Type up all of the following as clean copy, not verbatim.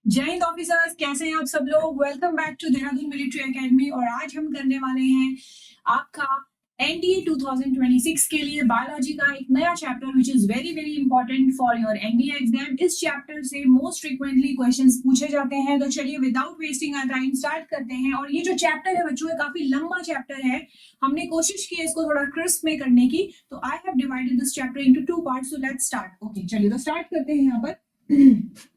जय हिंद ऑफिसर्स, कैसे हैं आप सब लोग। Welcome back to Dehradun Military Academy. और आज हम करने वाले हैं आपका एनडीए 2026 के लिए बायोलॉजी का एक नया chapter which is very very important for your NDA exam. इस चैप्टर से मोस्ट फ्रिक्वेंटली क्वेश्चंस पूछे जाते हैं। तो चलिए without wasting our time start करते हैं। और ये जो चैप्टर है बच्चों, काफी लंबा चैप्टर है। हमने कोशिश की है इसको थोड़ा क्रिस्प में करने की, तो I have divided this chapter into 2 parts. So let's start. Okay, चलिए तो स्टार्ट करते हैं यहाँ पर।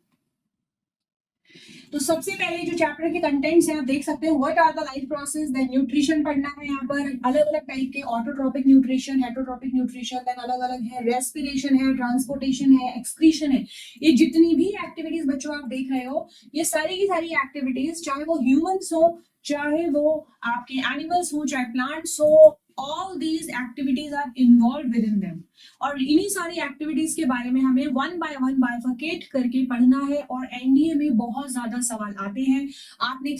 तो सबसे पहले जो चैप्टर के कंटेंट्स हैं आप देख सकते हैं, what are the life process, then nutrition पढ़ना है। यहाँ पर अलग अलग टाइप के autotrophic nutrition, heterotrophic nutrition, then अलग अलग है, रेस्पिरेशन है, ट्रांसपोर्टेशन है, एक्सक्रीशन है। ये जितनी भी एक्टिविटीज बच्चों आप देख रहे हो, ये सारी की सारी एक्टिविटीज, चाहे वो ह्यूमंस हो, चाहे वो आपके एनिमल्स हो, चाहे प्लांट्स हो, all these activities are involved within them। और इन्हीं सारी एक्टिविटीज के बारे में हमें वन बाय वन बाइफरकेट करके पढ़ना है। और एनडीए में बहुत ज्यादा सवाल आते हैं। आपने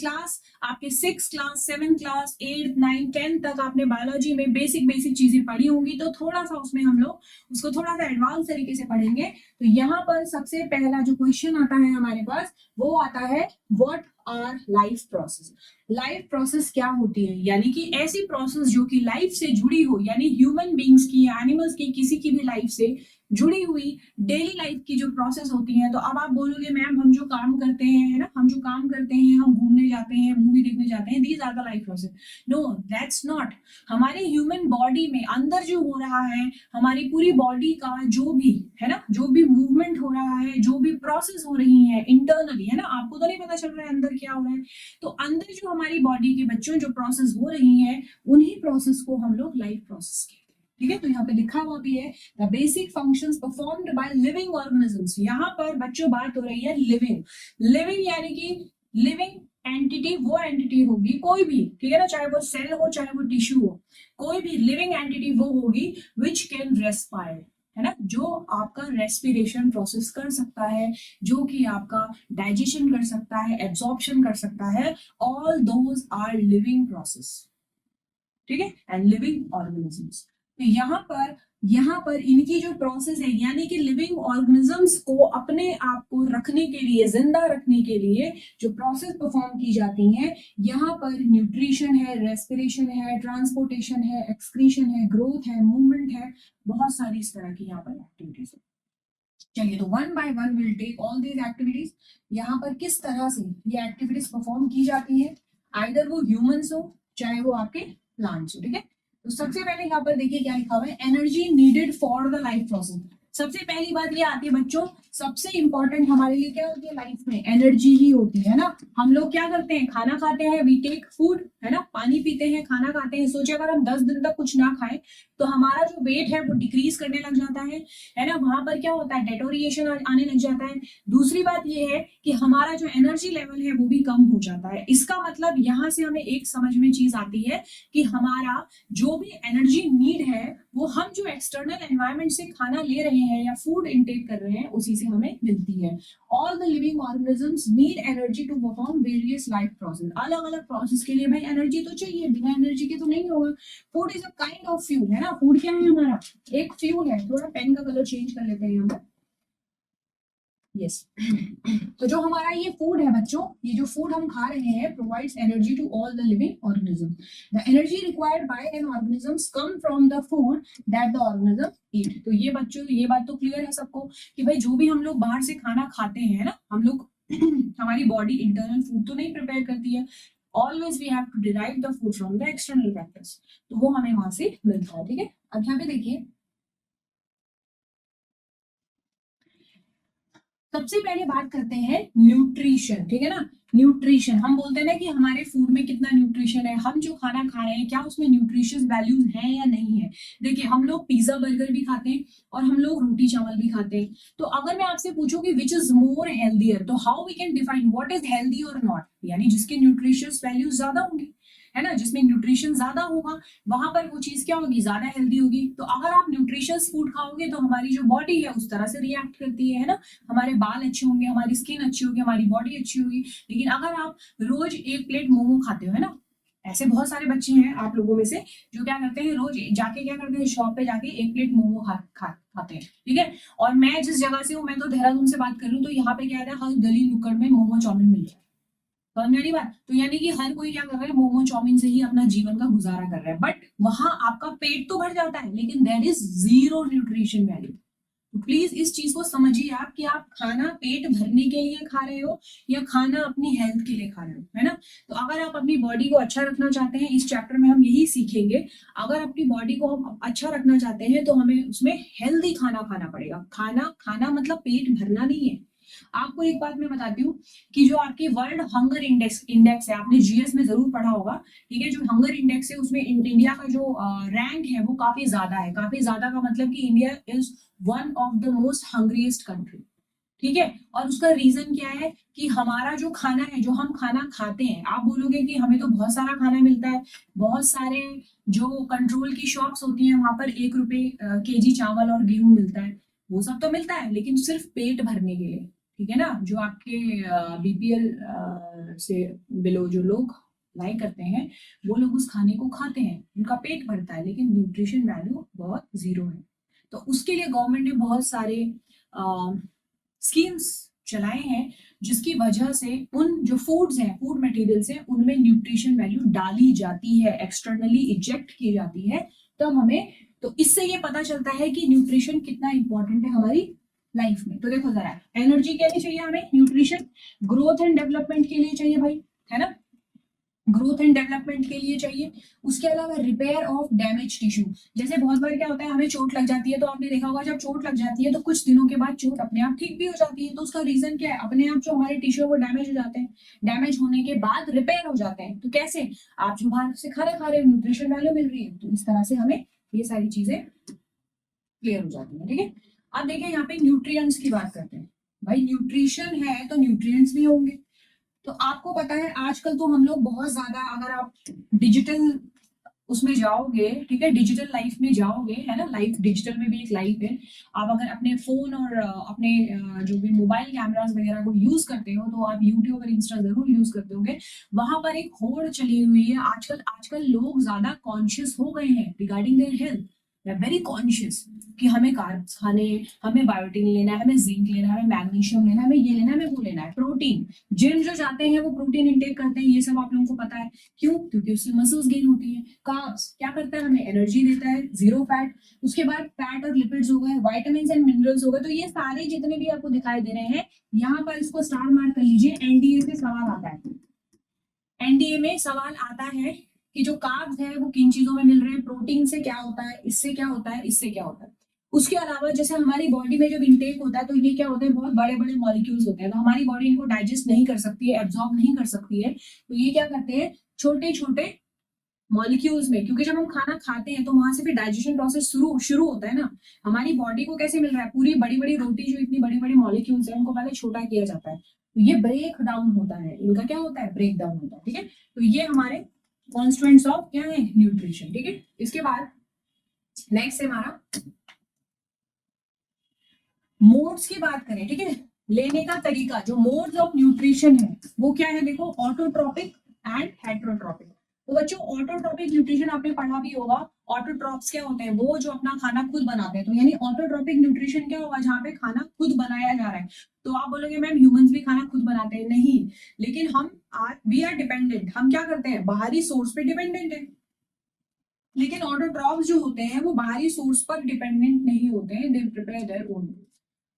आपके 6 क्लास 7 क्लास 8 9 10 तक आपने बायोलॉजी में बेसिक बेसिक चीजें पढ़ी होंगी, तो थोड़ा सा उसमें हम लोग उसको थोड़ा सा एडवांस तरीके से पढ़ेंगे। तो यहाँ पर सबसे पहला जो क्वेश्चन आता है हमारे पास, वो आता है what our life process. Life process क्या होती है, यानी कि ऐसी प्रोसेस जो कि लाइफ से जुड़ी हो, यानी ह्यूमन बींग्स की या एनिमल्स की किसी की भी लाइफ से जुड़ी हुई डेली लाइफ की जो प्रोसेस होती है। तो अब आप बोलोगे मैम हम जो काम करते हैं, है ना, हम जो काम करते हैं, हम घूमने जाते हैं, मूवी देखने जाते हैं, these are the life process. No, that's not. हमारे ह्यूमन बॉडी में अंदर जो हो रहा है, हमारी पूरी बॉडी का जो भी है ना, जो भी मूवमेंट हो रहा है, जो भी प्रोसेस हो रही है इंटरनली, है ना, आपको तो नहीं पता चल रहा है अंदर क्या हो रहा है। तो अंदर जो हमारी बॉडी के बच्चों जो प्रोसेस हो रही है, उन्हीं प्रोसेस को हम लोग लाइफ प्रोसेस कहते हैं। ठीक है, तो यहाँ पे लिखा हुआ भी है the basic functions performed by living organisms. यहाँ पर बच्चों बात हो रही है लिविंग। लिविंग यानी कि लिविंग एंटिटी वो एंटिटी होगी कोई भी, ठीक है ना, चाहे वो सेल हो चाहे वो टिश्यू हो, कोई भी लिविंग एंटिटी वो होगी विच कैन रेस्पायर, है ना, जो आपका रेस्पिरेशन प्रोसेस कर सकता है, जो कि आपका डाइजेशन कर सकता है, एब्जॉर्प्शन कर सकता है। All those are living process, ठीक है, एंड लिविंग ऑर्गेनिजम्स। तो यहाँ पर इनकी जो प्रोसेस है, यानी कि लिविंग ऑर्गेनिजम्स को अपने आप को रखने के लिए, जिंदा रखने के लिए जो प्रोसेस परफॉर्म की जाती हैं, यहाँ पर न्यूट्रिशन है, रेस्पिरेशन है, ट्रांसपोर्टेशन है, एक्सक्रीशन है, ग्रोथ है, मूवमेंट है, बहुत सारी इस तरह की यहाँ पर एक्टिविटीज है। चलिए, तो one by one will take all these activities. यहाँ पर किस तरह से ये एक्टिविटीज परफॉर्म की जाती है, आइदर वो ह्यूमंस हो चाहे वो आपके प्लांट्स हो, ठीक है। तो सबसे पहले यहाँ पर देखिए क्या लिखा हुआ है, energy needed for the life process. सबसे पहली बात ये आती है बच्चों, सबसे इंपॉर्टेंट हमारे लिए क्या होती है लाइफ में, एनर्जी ही होती है ना। हम लोग क्या करते हैं, खाना खाते हैं, वी टेक फूड, है ना, पानी पीते हैं, खाना खाते हैं। सोचे अगर हम 10 दिन तक कुछ ना खाएं तो हमारा जो वेट है वो डिक्रीज करने लग जाता है ना, वहां पर क्या होता है, डेटोरिएशन आने लग जाता है। दूसरी बात ये है कि हमारा जो एनर्जी लेवल है वो भी कम हो जाता है। इसका मतलब यहाँ से हमें एक समझ में चीज आती है कि हमारा जो भी एनर्जी नीड है वो हम जो एक्सटर्नल एनवायरनमेंट से खाना ले रहे हैं या फूड इनटेक कर रहे हैं उसी से हमें मिलती है। All the living organisms need energy to perform various life process. अलग अलग प्रोसेस के लिए भाई एनर्जी तो चाहिए, बिना एनर्जी के तो नहीं होगा। Food is a kind of fuel, है ना, फूड क्या है हमारा, एक फ्यूल है। थोड़ा पेन का कलर चेंज कर लेते हैं यहाँ पर, यस। तो जो हमारा ये फूड है बच्चों, ये जो फूड हम खा रहे हैं provides energy to all the living organism. The energy required by an organisms come from the food that the organism eat. तो ये बच्चों ये बात तो क्लियर है सबको कि भाई जो भी हम लोग बाहर से खाना खाते हैं ना, हम लोग हमारी बॉडी इंटरनल फूड तो नहीं प्रिपेयर करती है। Always we have to derive the food from the external factors, तो वो हमें वहां से मिलता है, ठीक है। अब यहाँ पे देखिए, सबसे पहले बात करते हैं न्यूट्रिशन, ठीक है ना। न्यूट्रिशन हम बोलते हैं ना कि हमारे फूड में कितना न्यूट्रिशन है, हम जो खाना खा रहे हैं क्या उसमें न्यूट्रिशियस वैल्यूज हैं या नहीं है। देखिए, हम लोग पिज्जा बर्गर भी खाते हैं और हम लोग रोटी चावल भी खाते हैं। तो अगर मैं आपसे पूछूं कि विच इज मोर हेल्दियर, तो how we can define what is healthy और नॉट, यानी जिसके न्यूट्रिशियस वैल्यूज ज्यादा होंगी, है ना, जिसमें न्यूट्रिशन ज्यादा होगा, वहां पर वो चीज क्या होगी, ज्यादा हेल्दी होगी। तो अगर आप न्यूट्रिशियस फूड खाओगे तो हमारी जो बॉडी है उस तरह से रिएक्ट करती है ना, हमारे बाल अच्छे होंगे, हमारी स्किन अच्छी होगी, हमारी बॉडी अच्छी होगी। लेकिन अगर आप रोज एक प्लेट मोमो खाते हो, है ना, ऐसे बहुत सारे बच्चे हैं आप लोगों में से जो क्या करते हैं, रोज जाके क्या करते हैं, शॉप पे जाके एक प्लेट मोमो खाते हैं, ठीक है। और मैं जिस जगह से हूँ, मैं तो देहरादून से बात कर रही हूँ, तो यहाँ पे क्या है, हर गली नुक्कड़ में मोमो चाउमीन मिल रहा है। समझ में आ रही बात? तो यानी कि हर कोई क्या कर रहा है, मोमो चाउमीन से ही अपना जीवन का गुजारा कर रहा है, बट वहां आपका पेट तो भर जाता है, लेकिन there is zero nutrition value. तो प्लीज इस चीज को समझिए आप कि आप खाना पेट भरने के लिए खा रहे हो या खाना अपनी हेल्थ के लिए खा रहे हो, है ना। तो अगर आप अपनी बॉडी को अच्छा रखना चाहते हैं, इस चैप्टर में हम यही सीखेंगे। अगर अपनी बॉडी को हम अच्छा रखना चाहते हैं तो हमें उसमें हेल्दी खाना खाना पड़ेगा। खाना खाना मतलब पेट भरना नहीं है। आपको एक बात मैं बताती हूँ कि जो आपकी वर्ल्ड हंगर इंडेक्स है, आपने जीएस में जरूर पढ़ा होगा, ठीक है। जो हंगर इंडेक्स है उसमें इंडिया का जो रैंक है वो काफी ज्यादा है। काफी ज्यादा का मतलब कि India is one of the most hungriest country, ठीक है। और उसका रीजन क्या है कि हमारा जो खाना है, जो हम खाना खाते हैं, आप बोलोगे कि हमें तो बहुत सारा खाना मिलता है, बहुत सारे जो कंट्रोल की शॉप्स होती हैं वहां पर 1 रुपए केजी चावल और गेहूं मिलता है। वो सब तो मिलता है, लेकिन सिर्फ पेट भरने के लिए, ठीक है ना। जो आपके बीपीएल से बिलो जो लोग लाइक करते हैं, वो लोग उस खाने को खाते हैं, उनका पेट भरता है, लेकिन न्यूट्रिशन वैल्यू बहुत जीरो है। तो उसके लिए गवर्नमेंट ने बहुत सारे स्कीम्स चलाए हैं, जिसकी वजह से उन जो फूड्स हैं, फूड मटेरियल्स हैं, उनमें न्यूट्रिशन वैल्यू डाली जाती है, एक्सटर्नली इजेक्ट की जाती है। तब हमें, तो इससे ये पता चलता है कि न्यूट्रिशन कितना इंपॉर्टेंट है हमारी लाइफ में। तो देखो जरा, एनर्जी के लिए चाहिए हमें न्यूट्रिशन, ग्रोथ एंड डेवलपमेंट के लिए चाहिए भाई, है ना, ग्रोथ एंड डेवलपमेंट के लिए चाहिए। उसके अलावा रिपेयर ऑफ डैमेज टिश्यू, जैसे बहुत बार क्या होता है, हमें चोट लग जाती है, तो आपने देखा होगा जब चोट लग जाती है तो कुछ दिनों के बाद चोट अपने आप ठीक भी हो जाती है। तो उसका रीजन क्या है, अपने आप जो हमारे टिश्यू है वो डैमेज हो जाते हैं, डैमेज होने के बाद रिपेयर हो जाते हैं। तो कैसे, आप जो बाहर से खाना खा रहे हो, न्यूट्रिशन वैल्यू मिल रही है, तो इस तरह से हमें ये सारी चीजें क्लियर हो जाती है, ठीक है। अब देखिए यहाँ पे न्यूट्रिएंट्स की बात करते हैं। भाई न्यूट्रिशन है तो न्यूट्रिएंट्स भी होंगे। तो आपको पता है आजकल तो हम लोग बहुत ज्यादा, अगर आप डिजिटल उसमें जाओगे, ठीक है, डिजिटल लाइफ में जाओगे, है ना, लाइफ डिजिटल में भी एक लाइफ है। आप अगर अपने फोन और अपने जो भी मोबाइल कैमरास वगैरह को यूज करते हो, तो आप यूट्यूब और इंस्टा जरूर यूज करते होंगे। वहां पर एक होड़ चली हुई है आजकल। आजकल लोग ज्यादा कॉन्शियस हो गए हैं regarding their health, very conscious कि हमें कार्ब्स खाने, हमें बायोटिन लेना है, हमें जिंक लेना है, हमें मैग्नीशियम लेना है, हमें ये लेना है, हमें वो लेना है, प्रोटीन। जिम जो जाते हैं वो प्रोटीन इंटेक करते हैं, ये सब आप लोगों को पता है। क्यों? क्योंकि उससे मसल्स गेन होती है। कार्ब्स क्या करता है, हमें एनर्जी देता है, जीरो फैट। उसके बाद फैट और लिपिड्स हो गए, वाइटामिन एंड मिनरल्स हो गए। तो ये सारे जितने भी आपको दिखाई दे रहे हैं, यहाँ पर इसको स्टार मार्क कर लीजिए। एनडीए से सवाल आता है, एनडीए में सवाल आता है कि जो कार्ब्स है वो किन चीजों में मिल रहे हैं, प्रोटीन से क्या होता है, इससे क्या होता है, इससे क्या होता है। उसके अलावा जैसे हमारी बॉडी में जब इंटेक होता है तो ये क्या होते हैं, बहुत बड़े बड़े मॉलिक्यूल्स होते हैं, तो हमारी बॉडी इनको डाइजेस्ट नहीं कर सकती है, एब्जॉर्ब नहीं कर सकती है। तो ये क्या करते हैं, छोटे छोटे मॉलिक्यूल्स में, क्योंकि जब हम खाना खाते हैं तो वहां से फिर डाइजेशन प्रोसेस शुरू शुरू होता है ना। हमारी बॉडी को कैसे मिल रहा है, पूरी बड़ी बड़ी रोटी जो इतनी बड़ी बड़ी मॉलिक्यूल्स है उनको पहले छोटा किया जाता है, तो ये ब्रेक डाउन होता है, इनका क्या होता है, ब्रेक डाउन होता है, ठीक है। तो ये हमारे कॉन्स्टिट्यूएंट्स ऑफ क्या है, न्यूट्रिशन, ठीक है। इसके बाद नेक्स्ट है हमारा मोड्स की बात करें, ठीक है, लेने का तरीका। जो मोड्स ऑफ न्यूट्रिशन है वो क्या है, देखो, ऑटोट्रोपिक एंड हेटरोट्रोपिक। तो बच्चों ऑटोट्रोपिक न्यूट्रिशन आपने पढ़ा भी होगा। ऑटोट्रॉप्स क्या होते हैं, वो जो अपना खाना खुद बनाते हैं। तो यानी ऑटोट्रोपिक न्यूट्रिशन क्या होगा, जहाँ पे खाना खुद बनाया जा रहा है। तो आप बोलोगे मैम ह्यूमंस भी खाना खुद बनाते हैं, नहीं, लेकिन हम वी आर डिपेंडेंट, हम क्या करते हैं, बाहरी सोर्स पे डिपेंडेंट है। लेकिन ऑटोट्रॉप्स जो होते हैं वो बाहरी सोर्स पर डिपेंडेंट नहीं होते हैं, दे प्रिपेयर देयर ओन।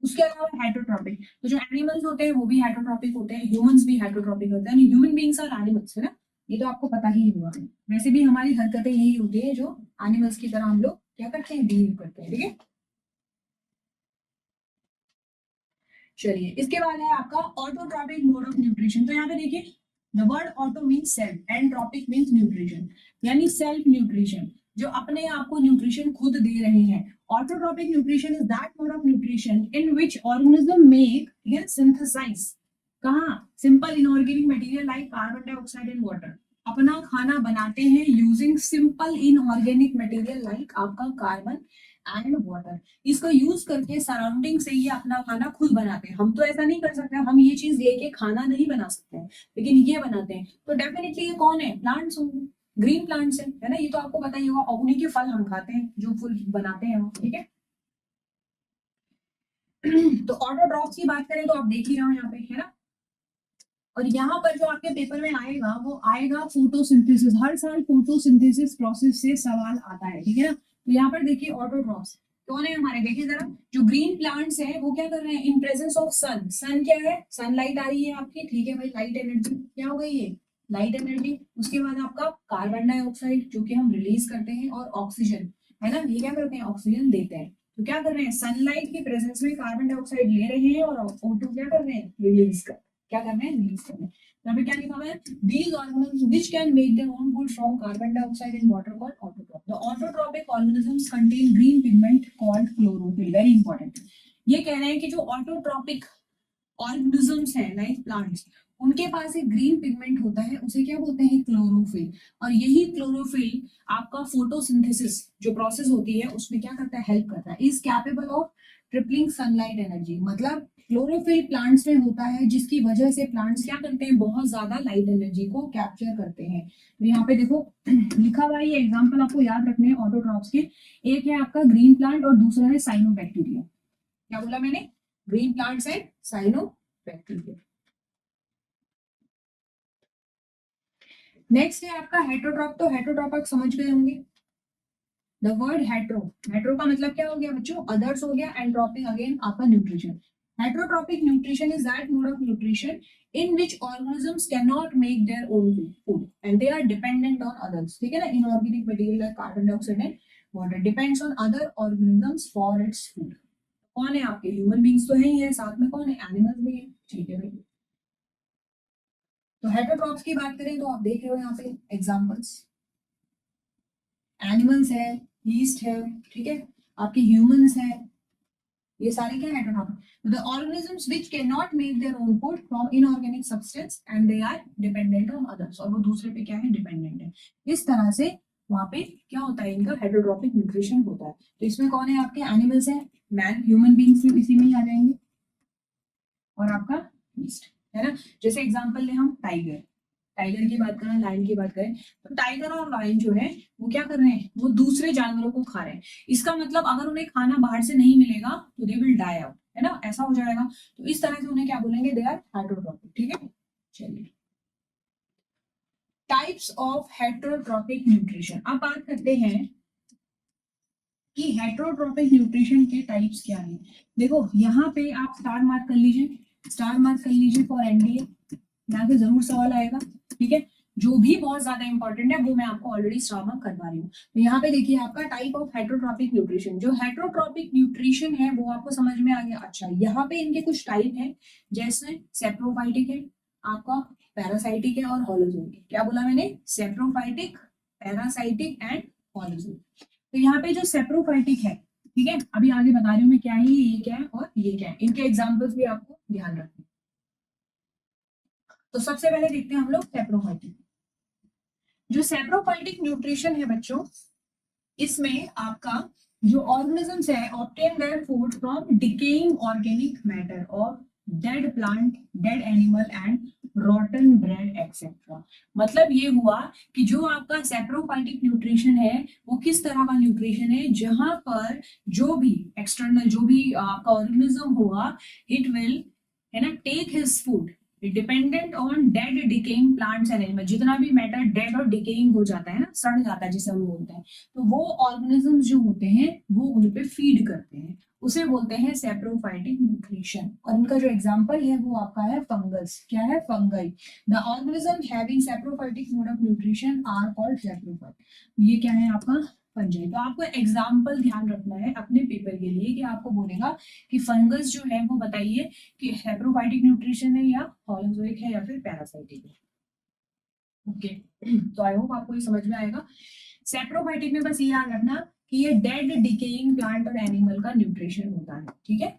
उसके अलावा हेटरोट्रॉपिक, तो जो एनिमल्स होते हैं वो भी हेटरोट्रॉपिक होते हैं, ह्यूमंस भी हेटरोट्रॉपिक होते हैं, ह्यूमन बीइंग्स और एनिमल्स, है ना, ये तो आपको पता ही होगा। वैसे भी हमारी हरकतें यही होती है जो एनिमल्स की तरह हम लोग क्या करते हैं, बिहेव करते हैं, ठीक है। चलिए, इसके बाद है आपका ऑटोट्रॉपिक मोड ऑफ न्यूट्रिशन। तो यहाँ पे देखिए, the word auto means self and trophic means nutrition, यानी सेल्फ न्यूट्रिशन, जो अपने आप को न्यूट्रिशन खुद दे रहे हैं। Autotrophic nutrition is that mode of nutrition in which organism make synthesise, कहाँ, simple inorganic material like carbon dioxide and water. अपना खाना बनाते हैं using simple inorganic material like आपका कार्बन एंड वाटर। इसको यूज करके सराउंडिंग से ये अपना खाना खुद बनाते हैं। हम तो ऐसा नहीं कर सकते, हम ये चीज लेके खाना नहीं बना सकते हैं, लेकिन ये बनाते हैं। तो डेफिनेटली ये कौन है, प्लांट्स होंगे, ग्रीन प्लांट्स है ना, ये तो आपको पता ही होगा, और उन्हीं के फल हम खाते हैं, जो फूल बनाते हैं वो, ठीक है। तो ऑटोट्रॉफ्स की बात करें तो आप देख ही रहे हो यहाँ पे, है ना। और यहाँ पर जो आपके पेपर में आएगा वो आएगा फोटोसिंथेसिस, हर साल फोटोसिंथेसिस प्रोसेस से सवाल आता है, ठीक है ना। तो यहाँ पर देखिए ऑटोट्रॉफ्स कौन है हमारे, देखिए जरा, जो ग्रीन प्लांट्स है वो क्या कर रहे हैं, इन प्रेजेंस ऑफ सन, सन क्या है, सनलाइट आ रही है आपकी, ठीक है भाई, लाइट एनर्जी क्या हो गई है, लाइट एनर्जी। उसके बाद आपका कार्बन डाइऑक्साइड जो कि हम रिलीज करते हैं, और ऑक्सीजन, है ना, ये क्या करते हैं, ऑक्सीजन देते हैं। तो क्या कर रहे हैं, सनलाइट की प्रेजेंस में कार्बन डाइऑक्साइड ले रहे हैं, और O2 क्या कर रहे हैं, रिलीज कर, क्या करना है, रिलीज करना है। यहाँ पे क्या लिखा हुआ है, these organisms which can make their own food from carbon dioxide and water called autotroph. The autotrophic organisms contain green pigment called chlorophyll. Very important. ये कह रहे हैं कि जो ऑटोट्रॉपिक ऑर्गेनिजम्स हैं लाइक प्लांट्स, उनके पास एक ग्रीन पिगमेंट होता है, उसे क्या बोलते हैं, क्लोरोफिल। और यही क्लोरोफिल आपका फोटोसिंथेसिस जो प्रोसेस होती है उसमें क्या करता है, हेल्प करता है, is capable of tripling sunlight energy. मतलब क्लोरोफिल प्लांट्स में होता है, जिसकी वजह से प्लांट्स क्या करते हैं, बहुत ज्यादा लाइट एनर्जी को कैप्चर करते हैं। तो यहाँ पे देखो लिखा हुआ है, ये एग्जांपल आपको याद रखने हैं ऑटोट्रॉप्स के। एक है आपका ग्रीन प्लांट और दूसरा है साइनोबैक्टीरिया। क्या बोला मैंने, green plants and cyanobacteria. Next है आपका हेटरोट्रॉप। तो हेटरोट्रॉप आप समझ गए होंगे, द वर्ड हेट्रो, हेट्रो का मतलब क्या हो गया बच्चों, अदर्स हो गया, एंड ट्रॉपिक अगेन आपका nutrition. Heterotropic nutrition is that mode of nutrition in which organisms cannot make their own food and they are dependent on others, ठीक है ना। Inorganic material like carbon dioxide and water depends on other organisms for its food. कौन है आपके, human beings तो है ही है, साथ में कौन है, एनिमल्स भी है, ठीक है भाई। तो हेटरोट्रॉप्स की बात करें तो आप देख रहे हो यहाँ पे एग्जांपल्स, एनिमल्स है, यीस्ट है, ठीक है, आपके ह्यूमंस है, ये सारे क्या heterotrophic, the organisms which can not make their own food from inorganic substance and they are dependent on others, और वो दूसरे पे क्या है, डिपेंडेंट है। इस तरह से वहां पे क्या होता है, इनका हेटरोट्रॉपिक न्यूट्रिशन होता है। तो इसमें कौन है आपके, एनिमल्स है, मैन, ह्यूमन बींग्स भी इसी में ही आ जाएंगे, और आपका ईस्ट, है ना। जैसे एग्जांपल ले हम टाइगर, टाइगर की बात करें, लायन की बात करें, तो टाइगर और लायन जो है वो क्या कर रहे हैं, वो दूसरे जानवरों को खा रहे हैं। इसका मतलब अगर उन्हें खाना बाहर से नहीं मिलेगा तो दे विल डाई आउट, है ना, ऐसा हो जाएगा। तो इस तरह से उन्हें क्या बोलेंगे, दे आर हेटरोट्रॉपिक, ठीक है। चलिए, टाइप्स ऑफ हेटरोट्रॉपिक न्यूट्रिशन। अब बात करते हैं कि हेटरोट्रॉपिक न्यूट्रिशन के टाइप्स क्या हैं। देखो यहाँ पे आप स्टार मार्क कर लीजिए, स्टार मार्क कर लीजिए फॉर एनडीए, यहाँ पे जरूर सवाल आएगा, ठीक है। जो भी बहुत ज्यादा इंपॉर्टेंट है वो मैं आपको ऑलरेडी स्टार मार्क करवा रही हूँ। तो यहाँ पे देखिए आपका टाइप ऑफ हेटरोट्रॉपिक न्यूट्रिशन, जो हेटरोट्रॉपिक न्यूट्रिशन है वो आपको समझ में आ गया। अच्छा, यहाँ पे इनके कुछ टाइप है, जैसे सेप्रोफाइटिक है, आपका पैरासाइटिक है, और हॉलोजोइक। क्या बोला मैंने, सेप्रोफाइटिक, पैरासाइटिक एंड हॉलोजोइक। तो यहाँ पे जो सेप्रोफाइटिक है, ठीक है, अभी आगे बता रही हूँ मैं क्या है ये क्या है और ये क्या है, इनके एग्जाम्पल्स भी आपको ध्यान रखना। तो सबसे पहले देखते हैं हम लोग सेप्रोफाइटिक। जो सेप्रोफाइटिक न्यूट्रिशन है बच्चों, इसमें आपका जो ऑर्गेनिजम्स है obtain their food from decaying organic matter और dead plant, dead animal and rotten bread etcetera. मतलब ये हुआ कि जो आपका सेप्रोफाइटिक न्यूट्रिशन है वो किस तरह का न्यूट्रिशन है, जहां पर जो भी एक्सटर्नल जो भी आपका ऑर्गेनिज्म होगा, इट विल, है ना, take his food dependent on dead decaying plants and animal. जितना भी मैटर डेड और डिकेइंग हो जाता है ना, सड़ जाता है जिसे हम बोलते हैं, तो वो ऑर्गेनिजम्स जो होते हैं वो उन पे फीड करते हैं, उसे बोलते हैं सेप्रोफाइटिक न्यूट्रिशन। और इनका जो एग्जांपल है वो आपका है फंगस। क्या है, fungi. The organism having saprophytic mode of nutrition are called saprophyte. ये क्या है आपका, फंजाई। तो आपको एग्जाम्पल ध्यान रखना है अपने पेपर के लिए कि आपको बोलेगा कि फंगस जो है वो बताइए कि सेप्रोफाइटिक न्यूट्रिशन है या हॉलोजोइक है या फिर पैरासाइटिक है। ओके, तो आई होप आपको ये समझ में आएगा। सेप्रोफाइटिक में बस ये याद रखना कि ये डेड डिकेइंग प्लांट और एनिमल का न्यूट्रिशन होता है, ठीक है।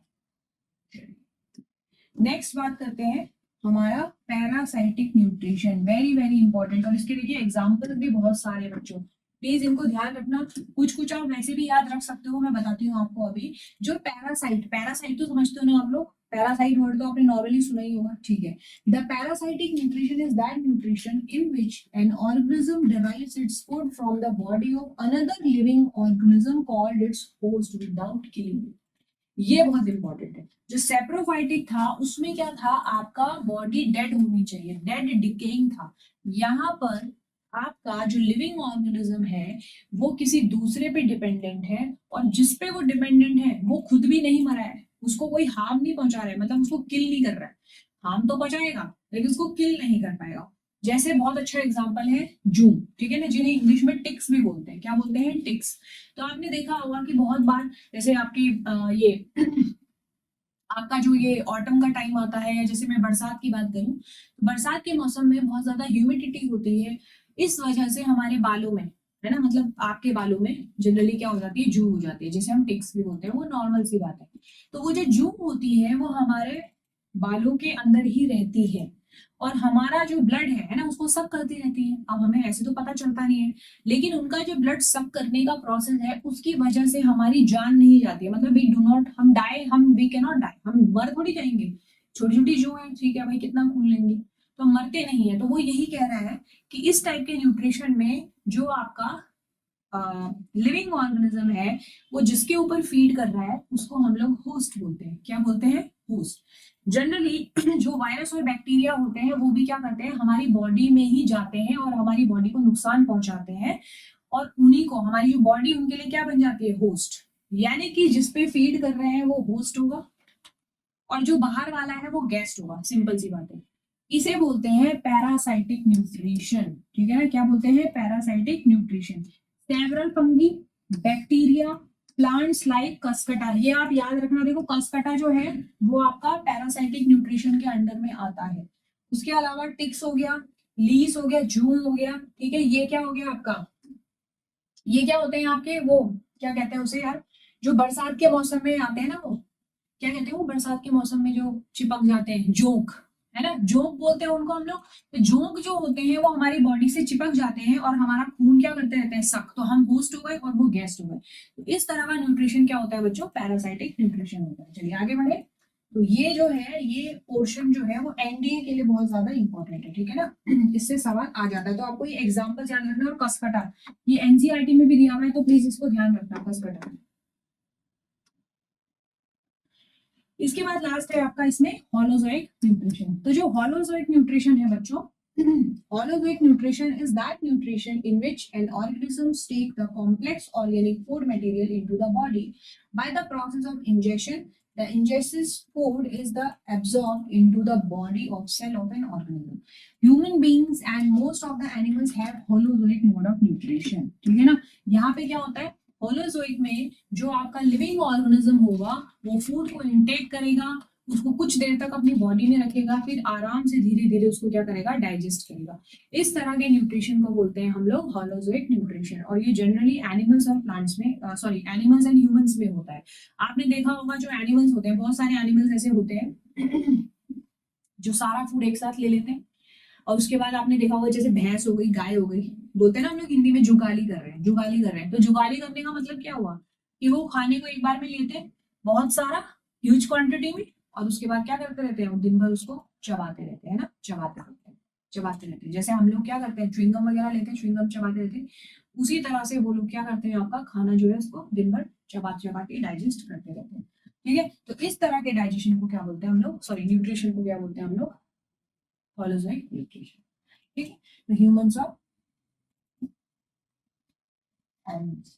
नेक्स्ट बात करते हैं हमारा parasitic nutrition, very very important. और इसके देखिए एग्जाम्पल भी बहुत सारे बच्चों, प्लीज इनको ध्यान रखना। कुछ कुछ आप वैसे भी याद रख सकते हो, मैं बताती हूँ आपको अभी। जो पैरासाइट, पैरासाइट तो समझते हो ना आप लोग, पैरासाइट वर्ड तो आपने नॉर्मली सुना ही होगा, ठीक है। The parasitic nutrition is that nutrition in which an organism derives its food from the body of another living organism called its host without killing. ये बहुत इंपॉर्टेंट है। जो सेप्रोफाइटिक था उसमें क्या था, आपका बॉडी डेड होनी चाहिए, डेड डिकेइंग था। यहाँ पर आपका जो लिविंग ऑर्गेनिज्म है वो किसी दूसरे पे डिपेंडेंट है, और जिस पे वो डिपेंडेंट है वो खुद भी नहीं मरा है, उसको कोई हार्म नहीं पहुंचा रहा है, मतलब उसको किल नहीं कर रहा है। हार्म तो पहुंचाएगा लेकिन उसको किल नहीं कर पाएगा। जैसे बहुत अच्छा एग्जांपल है जू, ठीक है ना, जिन्हें इंग्लिश में टिक्स भी बोलते हैं। क्या बोलते हैं? टिक्स। तो आपने देखा होगा कि बहुत बार जैसे आपकी ये आपका जो ये ऑटम का टाइम आता है, या जैसे मैं बरसात की बात करूं, तो बरसात के मौसम में बहुत ज्यादा ह्यूमिडिटी होती है। इस वजह से हमारे बालों में, है ना, मतलब आपके बालों में जनरली क्या हो जाती है, जू हो जाती है, जिसे हम टिक्स भी बोलते हैं। वो नॉर्मल सी बात है। तो वो जो जू होती है वो हमारे बालों के अंदर ही रहती है, और हमारा जो ब्लड है ना, उसको सक करती रहती है। अब हमें ऐसे तो पता चलता नहीं है, लेकिन उनका जो ब्लड सक करने का प्रोसेस है उसकी वजह से हमारी जान नहीं जाती है। मतलब वी डू नॉट, हम डाई, हम वी कैन नॉट डाई, हम मर थोड़ी जाएंगे। छोटी छोटी जो है, ठीक है भाई, कितना खून लेंगे, तो हम मरते नहीं है। तो वो यही कह रहा है कि इस टाइप के न्यूट्रिशन में जो आपका लिविंग ऑर्गेनिज्म है, वो जिसके ऊपर फीड कर रहा है उसको हम लोग होस्ट बोलते हैं। क्या बोलते हैं? होस्ट। जनरली जो वायरस और बैक्टीरिया होते हैं वो भी क्या करते हैं, हमारी बॉडी में ही जाते हैं और हमारी बॉडी को नुकसान पहुंचाते हैं, और उन्हीं को हमारी जो बॉडी उनके लिए क्या बन जाती है, होस्ट। यानी कि जिसपे फीड कर रहे हैं वो होस्ट होगा, और जो बाहर वाला है वो गेस्ट होगा। सिंपल सी बात है। इसे बोलते हैं पैरासाइटिक न्यूट्रिशन, ठीक है ना। क्या बोलते हैं? Parasitic nutrition. Several fungi, bacteria, plants like cuscuta, ये आप याद रखना। देखो कसकटा जो है वो आपका पैरासाइटिक न्यूट्रिशन के अंडर में आता है। उसके अलावा टिक्स हो गया, लीस हो गया, जूम हो गया, ठीक है। ये क्या हो गया आपका, ये क्या होते हैं आपके, वो क्या कहते हैं उसे यार, जो बरसात के मौसम में आते हैं ना, वो क्या कहते हैं, वो बरसात के मौसम में जो चिपक जाते हैं, जोंक, है ना, जोंक बोलते हैं उनको हम लोग। तो जोंक जो होते हैं वो हमारी बॉडी से चिपक जाते हैं और हमारा खून क्या करते रहते हैं, सक। तो हम होस्ट हो गए और वो गेस्ट हो गए। तो इस तरह का न्यूट्रिशन क्या होता है बच्चों, पैरासाइटिक न्यूट्रिशन होता है। चलिए आगे बढ़े। तो ये जो है, ये पोर्शन जो है वो एनडीए के लिए बहुत ज्यादा इंपॉर्टेंट है, ठीक है ना। इससे सवाल आ जाता है, तो आपको ये एग्जाम्पल ध्यान रखना। और कसकटा, ये एनसीईआरटी में भी दिया हुआ है, तो प्लीज इसको ध्यान रखना, कसकटा। इसके बाद लास्ट है आपका इसमें हॉलोजोइक न्यूट्रिशन। तो जो हॉलोजोइक न्यूट्रिशन है बच्चों, holozoic nutrition is that nutrition in which an organism take the complex organic food material into the body by the process of ingestion. The ingested food is the absorbed into the body of cell of an organism. Human beings and most of the animals have holozoic mode of nutrition, ठीक है ना। यहाँ पे क्या होता है, holozoic में जो आपका लिविंग ऑर्गेनिज्म होगा वो फूड को इनटेक करेगा, उसको कुछ देर तक अपनी बॉडी में रखेगा, फिर आराम से धीरे धीरे उसको क्या करेगा, डाइजेस्ट करेगा। इस तरह के न्यूट्रिशन को बोलते हैं हम लोग हॉलोजोइक न्यूट्रिशन, और ये जनरली एनिमल्स और प्लांट्स में, सॉरी, एनिमल्स एंड ह्यूमंस में होता है। आपने देखा होगा जो एनिमल्स होते हैं, बहुत सारे एनिमल्स ऐसे होते हैं जो सारा फूड एक साथ ले लेते हैं, और उसके बाद आपने देखा होगा जैसे भैंस हो गई, गाय हो गई, बोलते हैं ना हम लोग हिंदी में जुगाली कर रहे हैं, जुगाली कर रहे हैं। तो जुगाली करने का मतलब क्या हुआ कि वो खाने को एक बार में लेते हैं, बहुत सारा, ह्यूज क्वांटिटी में, और उसके बाद क्या करते रहते हैं, वो दिन भर उसको चबाते रहते हैं ना, चबाते रहते हैं, चबाते रहते हैं। जैसे हम लोग क्या करते हैं, च्युइंगम वगैरह लेते हैं, च्युइंगम चबाते रहते हैं, उसी तरह से वो लोग क्या करते हैं, आपका खाना जो है उसको दिन भर चबा चबा के डाइजेस्ट करते रहते हैं, ठीक है। तो इस तरह के डाइजेशन को क्या बोलते हैं हम लोग, सॉरी, न्यूट्रिशन को क्या बोलते हैं हम लोग, हॉलोजोइक न्यूट्रिशन, ठीक है। तो humans of animals.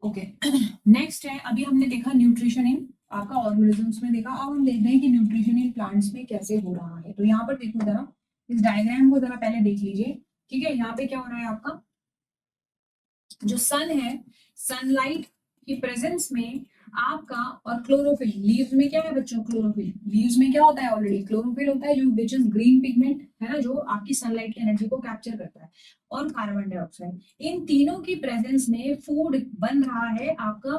Okay, next है, अभी हमने देखा न्यूट्रिशन इन आपका ऑर्गेनिजम्स में देखा, अब हम देख रहे हैं कि न्यूट्रिशन इन प्लांट्स में कैसे हो रहा है। तो यहाँ पर देखो जरा, इस डायग्राम को जरा पहले देख लीजिए, ठीक है। यहाँ पे क्या हो रहा है, आपका जो सन है, सनलाइट की प्रेजेंस में आपका, और क्लोरोफिल, लीव्स में क्या है बच्चों, क्लोरोफिल। लीव्स में क्या होता है, ऑलरेडी क्लोरोफिल होता है, जो विच इज ग्रीन पिगमेंट, है ना, जो आपकी सनलाइट की एनर्जी को कैप्चर करता है, और कार्बन डाइऑक्साइड। इन तीनों की प्रेजेंस में फूड बन रहा है आपका,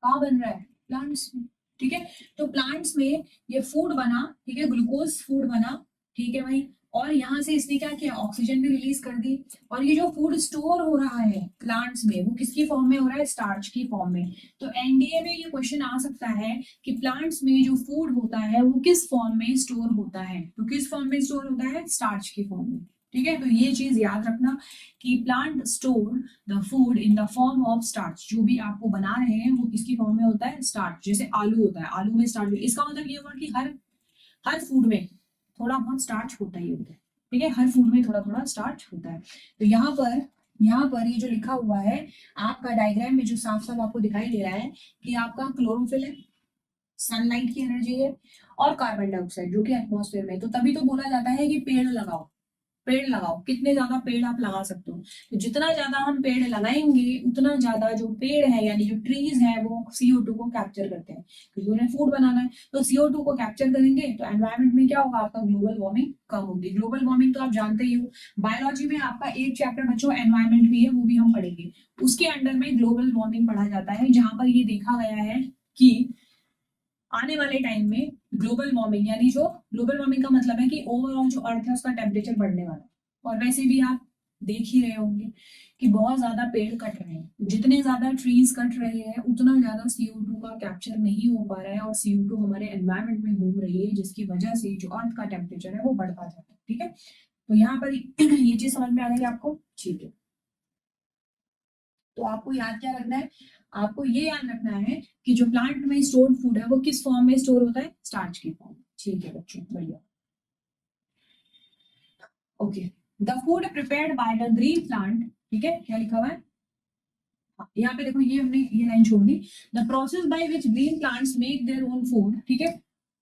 कहाँ बन रहा है, प्लांट्स में, ठीक है। तो प्लांट्स में ये फूड बना, ठीक है, ग्लूकोज फूड बना, ठीक है भाई, और यहाँ से इसने क्या किया, ऑक्सीजन भी रिलीज कर दी। और ये जो फूड स्टोर हो रहा है प्लांट्स में वो किसकी फॉर्म में हो रहा है, स्टार्च की फॉर्म में। तो एनडीए में ये क्वेश्चन आ सकता है कि प्लांट्स में जो फूड होता है वो किस फॉर्म में स्टोर होता है, तो किस फॉर्म में स्टोर होता है, स्टार्च की फॉर्म में। ठीक है, तो ये चीज याद रखना कि plant store the food in the form of starch. जो भी आपको बना रहे हैं वो किसकी फॉर्म में होता है, स्टार्च। जैसे आलू होता है, आलू में स्टार्च, इसका मतलब ये हुआ कि हर फूड में थोड़ा बहुत स्टार्च होता ही होता है। ठीक है, हर फूड में थोड़ा थोड़ा स्टार्च होता है। तो यहाँ पर ये जो लिखा हुआ है आपका डायग्राम में, जो साफ साफ आपको दिखाई दे रहा है कि आपका क्लोरोफिल है, सनलाइट की एनर्जी है, और कार्बन डाइऑक्साइड जो कि एटमॉस्फेयर में। तो तभी तो बोला जाता है कि पेड़ लगाओ, पेड़ लगाओ। कितने ज्यादा पेड़ आप लगा सकते हो, तो जितना ज्यादा हम पेड़ लगाएंगे उतना ज्यादा जो पेड़ है यानी जो ट्रीज है वो CO2 को कैप्चर करते हैं, क्योंकि उन्हें फूड बनाना है। तो CO2 को कैप्चर करेंगे तो एनवायरमेंट में क्या होगा, आपका ग्लोबल वार्मिंग कम होगी। ग्लोबल वार्मिंग तो आप जानते ही हो, बायोलॉजी में आपका एक चैप्टर बच्चों एनवायरमेंट भी है, वो भी हम पढ़ेंगे। उसके अंडर में ग्लोबल वार्मिंग पढ़ा जाता है, जहां पर ये देखा गया है कि आने वाले टाइम में ग्लोबल वार्मिंग, यानी जो ग्लोबल वार्मिंग का मतलब है कि ओवरऑल जो अर्थ है उसका टेम्परेचर बढ़ने वाला है। और वैसे भी आप देख ही रहे होंगे कि बहुत ज्यादा पेड़ कट रहे हैं, जितने ज्यादा ट्रीज कट रहे हैं उतना ज्यादा CO2 का कैप्चर नहीं हो पा रहा है, और CO2 हमारे एनवायरमेंट में घूम रही है, जिसकी वजह से जो अर्थ का टेम्परेचर है वो बढ़ता जाता है। ठीक है, तो यहाँ पर ये चीज समझ में आ गई आपको, ठीक है। तो आपको याद क्या रखना है, आपको ये याद रखना है कि जो प्लांट में स्टोर्ड फूड है वो किस फॉर्म में स्टोर होता है, स्टार्च की फॉर्म। ठीक है बच्चों, बढ़िया। Okay, the food prepared by the green plant, ठीक है, क्या लिखा हुआ है, हाँ, यहाँ पे देखो, ये हमने ये लाइन छोड़ दी। The process by which green plants make their own food, ठीक है,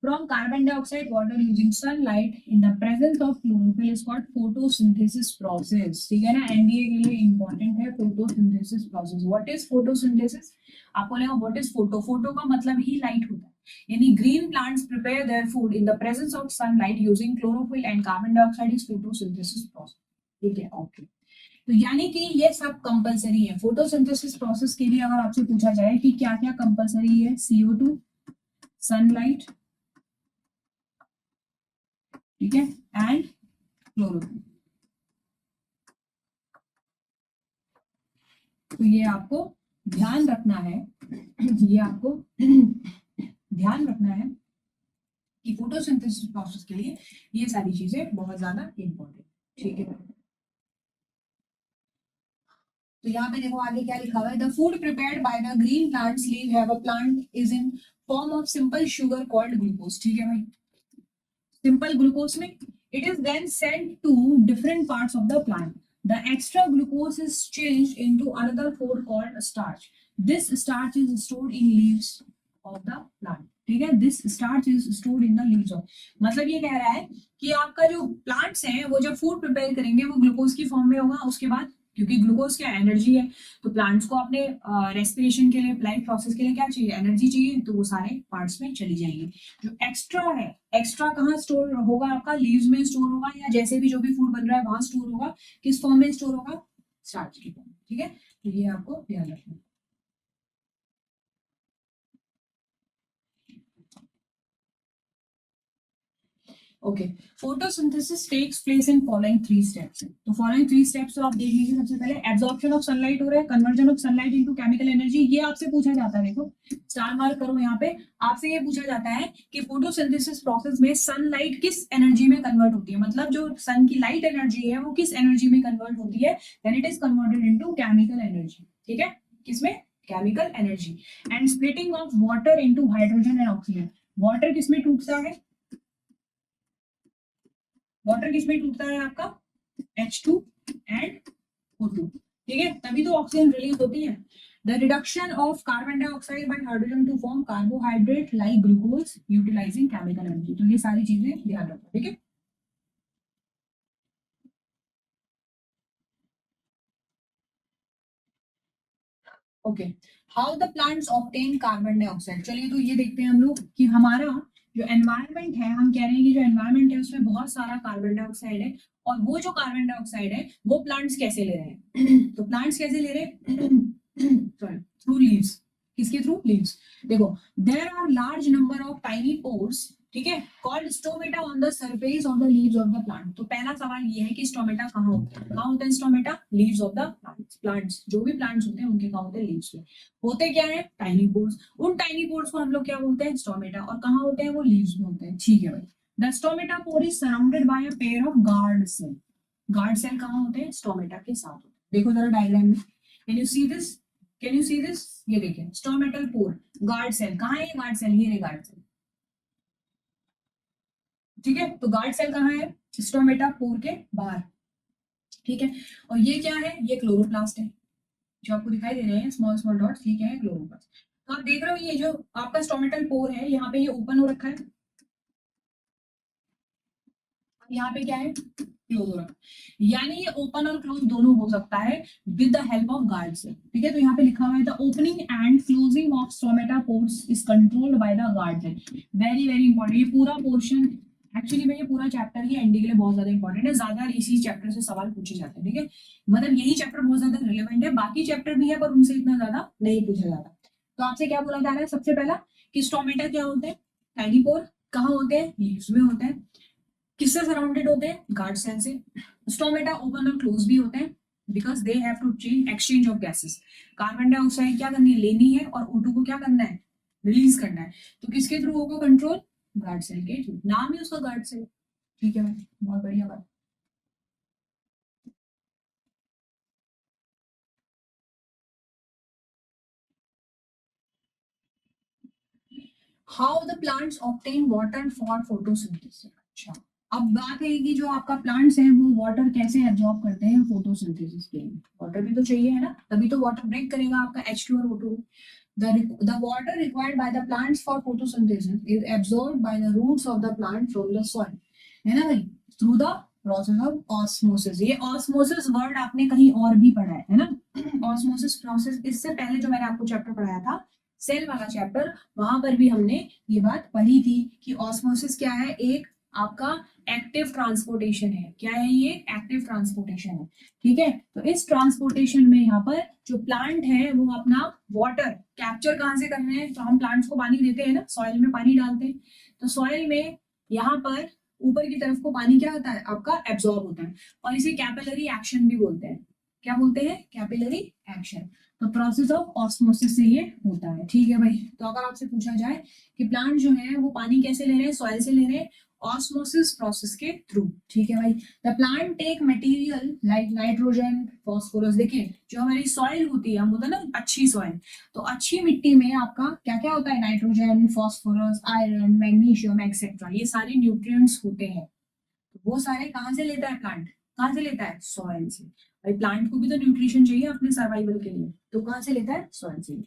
from carbon dioxide water using sunlight in the presence of chlorophyll is called photosynthesis process. ठीक है ना, एनडीए के लिए इंपॉर्टेंट है photosynthesis process. What is photosynthesis, आपको लगा व्हाट इज फोटो, फोटो का मतलब ही लाइट होता है। यानी green plants prepare their food in the presence of sunlight using chlorophyll and carbon dioxide is photosynthesis process. ठीक है, ओके। तो यानी कि ये सब कंपलसरी है फोटोसिंथेसिस प्रोसेस के लिए। अगर आपसे पूछा जाए कि क्या क्या कंपलसरी है, CO2, सनलाइट, ठीक है, एंड क्लोरोफिल। तो ये आपको ध्यान रखना है, ये आपको ध्यान रखना है कि फोटोसिंथेसिस प्रोसेस के लिए ये सारी चीजें बहुत ज्यादा इंपॉर्टेंट। ठीक है, तो यहाँ पे देखो आगे क्या लिखा हुआ है, the food prepared by the green plants leave have a plant is in form of simple sugar called glucose. ठीक है भाई, सिंपल ग्लूकोज में it is then sent to different parts of the plant. The extra glucose is changed into another food called starch. This starch is stored in leaves of the plant. ठीक है, this starch is stored in the leaves of, मतलब ये कह रहा है कि आपका जो प्लांट्स हैं वो जब फूड प्रिपेयर करेंगे वो ग्लूकोज की फॉर्म में होगा। उसके बाद क्योंकि ग्लूकोज क्या एनर्जी है, तो प्लांट्स को अपने रेस्पिरेशन के लिए, लाइफ प्रोसेस के लिए क्या चाहिए, एनर्जी चाहिए, तो वो सारे पार्ट्स में चली जाएंगी। जो एक्स्ट्रा है, एक्स्ट्रा कहाँ स्टोर होगा, आपका लीव्स में स्टोर होगा, या जैसे भी जो भी फूड बन रहा है वहां स्टोर होगा। किस फॉर्म में स्टोर होगा, स्टार्च की फॉर्म। ठीक है, तो ये आपको ध्यान रखना है। Okay, photosynthesis takes place in following 3 steps. तो फॉलोइंग 3 स्टेप्स तो आप देख लीजिए। सबसे पहले एब्जॉर्प्शन ऑफ सनलाइट हो रहा है, conversion of sunlight into chemical energy. ये आपसे पूछा जाता है, देखो स्टार मार्क करो यहाँ पे। आपसे ये पूछा जाता है कि फोटोसिंथेसिस प्रोसेस में सनलाइट किस एनर्जी में कन्वर्ट होती है, मतलब जो सन की लाइट एनर्जी है वो किस एनर्जी में कन्वर्ट होती है, then it is converted into chemical energy. ठीक है, किसमें, chemical energy. And splitting of water into hydrogen and oxygen. Water किसमें टूटता है, वाटर किसमें टूटता है आपका, H2 एंड O2। ठीक है, तभी तो ऑक्सीजन रिलीज होती है। The reduction of carbon dioxide by hydrogen to form carbohydrate like glucose utilizing chemical energy. तो ये सारी चीजें ध्यान रखो। ठीक है, okay, how the plants obtain carbon dioxide. चलिए तो ये देखते हैं हम लोग कि हमारा जो एनवायरनमेंट है, हम कह रहे हैं कि जो एनवायरनमेंट है उसमें बहुत सारा कार्बन डाइऑक्साइड है, और वो जो कार्बन डाइऑक्साइड है वो प्लांट्स कैसे ले रहे हैं तो प्लांट्स कैसे ले रहे हैं सॉरी, थ्रू लीव्स। किसके थ्रू, लीव्स। देखो, there are large number of tiny pores, ठीक है, called stomata on the surface of the leaves of the plant. तो पहला सवाल ये है कि स्टोमेटा कहाँ होता है, कहाँ होता है stomata, leaves of the plants, जो भी प्लांट्स होते हैं उनके कहाँ होते हैं, लीव्स पे होते क्या है, टाइनी पोर्स। उन टाइनी पोर्स को हम लोग क्या बोलते हैं, स्टोमेटा। और कहाँ होते हैं वो, लीव्स में होते हैं। ठीक है भाई, the stomata pore is surrounded by a pair of guard cell. Guard cell कहाँ होते हैं, स्टोमेटा के साथ होते हैं। देखो जरा डायग्राम में, can you see this, can you see this, ये देखिए स्टोमेटल पोर, गार्ड सेल कहाँ है, ये गार्ड सेल, ये गार्ड सेल। ठीक है, तो गार्ड सेल कहाँ है, स्टोमेटा पोर के बाहर। ठीक है, और ये क्या है, ये क्लोरोप्लास्ट है, जो आपको दिखाई दे रहे हैं स्मॉल स्मॉल डॉट्स, ये क्या है, क्लोरोप्लास्ट। तो आप देख रहे हो ये जो आपका स्टोमेटल पोर है, यहाँ पे ये ओपन हो रखा है, यहाँ पे क्या है, क्लोज हो रखा है। यानी ये ओपन और क्लोज दोनों हो सकता है with the help of guard cell. ठीक है, तो यहाँ पे लिखा हुआ है the opening and closing of stomata pores is controlled by the guard cell. Very very important, ये पूरा पोर्शन एक्चुअली में, ये पूरा चैप्टर ही एनडी के लिए बहुत ज्यादा इंपॉर्टेंट है, ज्यादा इसी चैप्टर से सवाल पूछे जाते हैं। ठीक है, मतलब यही चैप्टर बहुत ज्यादा रिलेवेंट है, बाकी चैप्टर भी है पर उनसे इतना ज्यादा नहीं पूछा जाता। तो आपसे क्या बोला जा रहा है, सबसे पहला कि स्टोमेटा क्या होते हैं, टाइनी पोर, कहाँ होते हैं, लीव्स में होते हैं। किससे सराउंडेड होते हैं, गार्ड सेल से। स्टोमेटा ओपन और क्लोज भी होते हैं because they have to change exchange of gases. Carbon dioxide क्या करनी है, लेनी है, और O2 को क्या करना है, रिलीज करना है। तो किसके थ्रू होगा कंट्रोल, गार्ड सेल के थ्रू, नाम ही उसका गार्ड सेल। ठीक है भाई, बहुत बढ़िया बात। How the plants obtain water for photosynthesis. अच्छा, अब बात है कि जो आपका प्लांट्स है वो वाटर कैसे एब्जॉर्ब करते हैं फोटोसिंथेसिस के लिए। वाटर भी तो चाहिए है ना, तभी तो वाटर ब्रेक करेगा आपका H2 और O2। The water required by the plants for photosynthesis is absorbed by the roots of the plant from the soil, है ना भाई, through the process of osmosis। ये osmosis वर्ड आपने कहीं और भी पढ़ा है ना, osmosis process, इससे पहले जो मैंने आपको चैप्टर पढ़ाया था सेल वाला चैप्टर, वहां पर भी हमने ये बात पढ़ी थी कि ऑस्मोसिस क्या है, एक आपका एक्टिव ट्रांसपोर्टेशन है। क्या है ये, एक्टिव ट्रांसपोर्टेशन है। ठीक है, तो इस ट्रांसपोर्टेशन में यहाँ पर जो प्लांट है वो अपना वाटर कैप्चर कहाँ से कर रहे हैं, तो हम प्लांट्स को पानी देते हैं ना, सॉइल में पानी डालते हैं, तो सॉइल में यहाँ पर ऊपर की तरफ को पानी क्या होता है आपका, एब्जॉर्ब होता है, और इसे कैपिलरी एक्शन भी बोलते हैं। क्या बोलते हैं, कैपिलरी एक्शन। तो प्रोसेस ऑफ ऑस्मोसिस से ये होता है। ठीक है भाई, तो अगर आपसे पूछा जाए कि प्लांट जो है वो पानी कैसे ले रहे हैं, सॉइल से ले रहे हैं, ऑस्मोसिस प्रोसेस के थ्रू। ठीक है भाई, the plant take material like nitrogen phosphorus. देखिए जो हमारी सॉइल होती है, हम बोलते हैं ना अच्छी सॉइल, तो अच्छी मिट्टी में आपका क्या क्या होता है, nitrogen, phosphorus, iron, magnesium etcetera, ये सारे न्यूट्रिएंट्स होते हैं। तो वो सारे कहाँ से लेता है प्लांट, कहाँ से लेता है, सॉइल से। भाई प्लांट को भी तो न्यूट्रिशन चाहिए अपने सर्वाइवल के लिए, तो कहाँ से लेता है, सॉइल से।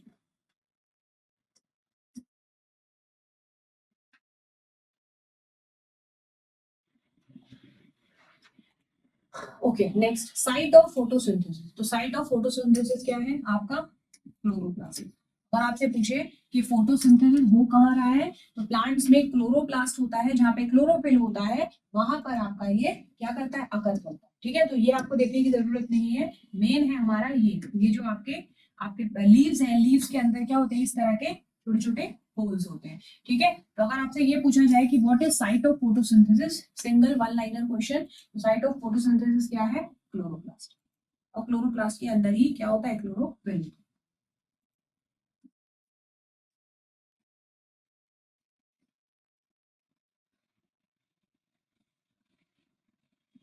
Okay, next site of photosynthesis. तो साइट ऑफ फोटोसिंथेसिस क्या है आपका, क्लोरोप्लास्ट। और आपसे पूछे कि फोटोसिंथेसिस हो कहाँ रहा है, तो प्लांट्स में क्लोरोप्लास्ट होता है, जहाँ पे क्लोरोफिल होता है वहां पर आपका ये क्या करता है, अकर करता है। ठीक है, तो ये आपको देखने की जरूरत नहीं है, मेन है हमारा ये जो आपके आपके लीव्स हैं, लीव्स के अंदर क्या होते हैं, इस तरह के छोटे छोटे होल्स होते हैं। ठीक है, तो अगर आपसे ये पूछा जाए कि what is site of photosynthesis, single one liner question, तो साइट ऑफ फोटोसिंथेसिस क्या है, क्लोरोप्लास्ट। और क्लोरोप्लास्ट के अंदर ही क्या होता है, क्लोरोफिल।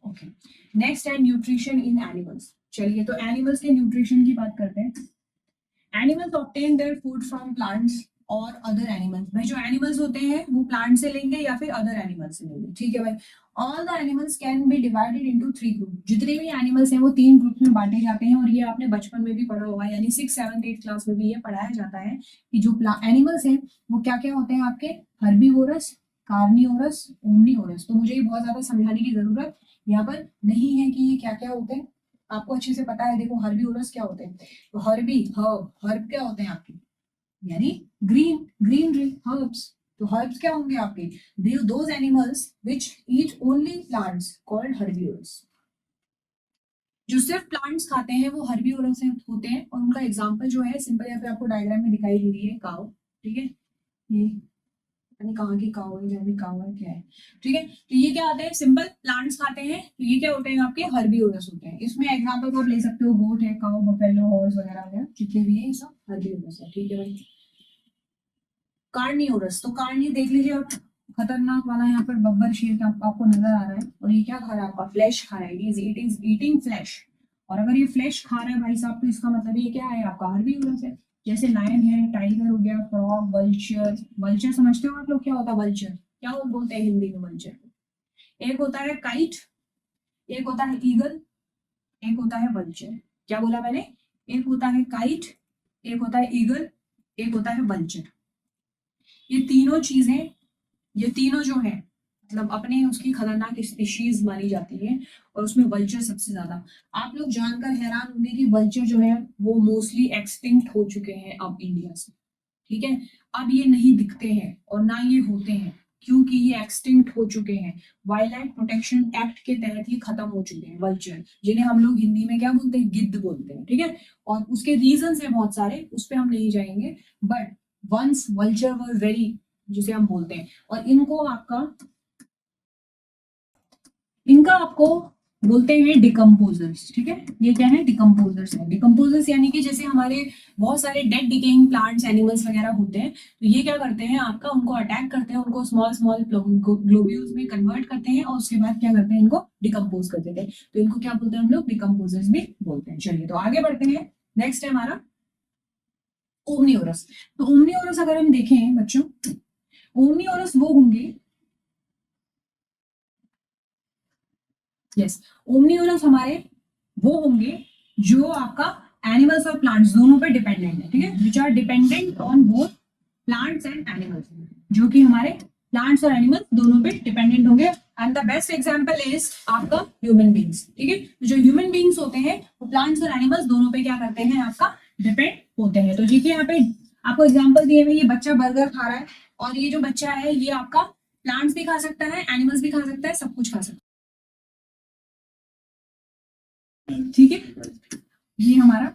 ओके, नेक्स्ट है न्यूट्रिशन इन एनिमल्स। चलिए, तो एनिमल्स के न्यूट्रिशन की बात करते हैं। Animals obtain their food from plants और अदर एनिमल्स। भाई जो एनिमल्स होते हैं वो प्लांट से लेंगे या फिर अदर एनिमल्स से लेंगे। ठीक है भाई, all the animals can be divided into three group. जितने भी एनिमल्स हैं वो तीन ग्रुप में बांटे जाते हैं, और ये आपने बचपन में भी पढ़ा होगा, यानी 6, 7, 8 क्लास में भी ये पढ़ाया जाता है कि जो एनिमल्स हैं वो क्या क्या होते हैं आपके, हर्बीवोरस, कार्निवोरस, ओमनीवोरस। तो मुझे ये बहुत ज्यादा समझाने की जरूरत यहाँ पर नहीं है कि ये क्या क्या होते हैं, आपको अच्छे से पता है। देखो हर्बीवोरस क्या होते हैं, तो हर्बी हर्ब, हर्ब क्या होते हैं आपके, यानी ग्रीन, ग्रीनरी, हर्ब्स। तो हर्ब्स क्या होंगे आपके, those animals which eat only plants called herbivorous. जो सिर्फ प्लांट्स खाते हैं वो हर्बीवोरस होते हैं, और उनका एग्जांपल जो है सिंपल यहाँ पे आपको डायग्राम में दिखाई दे रही है, काउ। ठीक है, ये यानी कहाँ की काव है, जहाँ भी काव है क्या है, ठीक है। तो ये क्या आते हैं, सिंपल प्लांट्स खाते हैं, तो ये क्या होते हैं आपके हर्बीवोरस होते हैं। इसमें एग्जांपल आप ले सकते हो, गोट है, काव, बफेलो, हॉर्स वगैरह वगैरह जितने भी है, ये सब हर्बीवोरस है, ठीक है भाई। कार्निवोरस, तो कार्नि देख लीजिए आप, खतरनाक वाला यहाँ पर बब्बर शेर का आपको नजर आ रहा है, और ये क्या खा रहा है आपका, फ्लैश खा रहा है, इट इज ईटिंग फ्लैश। और अगर ये फ्लैश खा रहा है भाई साहब, तो इसका मतलब ये क्या है आपका, हर्बीवोरस है। जैसे लायन है, टाइगर हो गया, फ्रॉग, वल्चर। वल्चर समझते हो आप लोग क्या होता है वल्चर, क्या बोलते हैं हिंदी में वल्चर। एक होता है काइट, एक होता है ईगल, एक होता है वल्चर। क्या बोला मैंने, एक होता है काइट, एक होता है ईगल, एक होता है वल्चर। ये तीनों चीजें, ये तीनों जो है मतलब अपने उसकी खतरनाक स्पीशीज मानी जाती है, और उसमें वल्चर सबसे ज्यादा। आप लोग जानकर हैरान होंगे कि वल्चर जो है वो मोस्टली एक्सटिंक्ट हो चुके हैं अब इंडिया से, ठीक है। अब ये नहीं दिखते हैं और ना ये होते हैं, क्योंकि ये एक्सटिंक्ट हो चुके हैं। वाइल्ड लाइफ प्रोटेक्शन एक्ट के तहत ये खत्म हो चुके हैं वल्चर, जिन्हें हम लोग हिंदी में क्या बोलते हैं, गिद्ध बोलते हैं, ठीक है। और उसके रीजन है बहुत सारे, उस पर हम नहीं जाएंगे, but once vulture were very, जिसे हम बोलते हैं, और इनका आपको बोलते हैं डिकम्पोजर्स, ठीक है। ये क्या है, डिकम्पोजर्स है। डिकम्पोजर्स यानी कि जैसे हमारे बहुत सारे डेड डिकेइंग प्लांट्स, एनिमल्स वगैरह होते हैं, तो ये क्या करते हैं आपका, उनको अटैक करते हैं, उनको स्मॉल स्मॉल ग्लोब्यूल्स में कन्वर्ट करते हैं, और उसके बाद क्या करते हैं, इनको डिकम्पोज कर देते हैं। तो इनको क्या बोलते हैं हम लोग, डिकम्पोजर्स भी बोलते हैं। चलिए तो आगे बढ़ते हैं, नेक्स्ट है हमारा ओमनीओरस। तो ओमनीओरस अगर हम देखें बच्चों, ओमनीओरस वो होंगे, यस, ओमनीओरस हमारे वो होंगे जो आपका एनिमल्स और प्लांट्स दोनों पे डिपेंडेंट है, ठीक है, which are dependent on both plants and animals, जो कि हमारे प्लांट्स और एनिमल्स दोनों पे डिपेंडेंट होंगे। And the best example is आपका ह्यूमन बींग्स, ठीक है। तो जो ह्यूमन बींग्स होते हैं वो प्लांट्स और एनिमल्स दोनों पे क्या करते हैं, आपका डिपेंड होते हैं। तो देखिए यहाँ पे आपको एग्जाम्पल दिए हुए, ये बच्चा बर्गर खा रहा है, और ये जो बच्चा है ये आपका प्लांट्स भी खा सकता है, एनिमल्स भी खा सकता है, सब कुछ खा सकता है, ठीक है। ये हमारा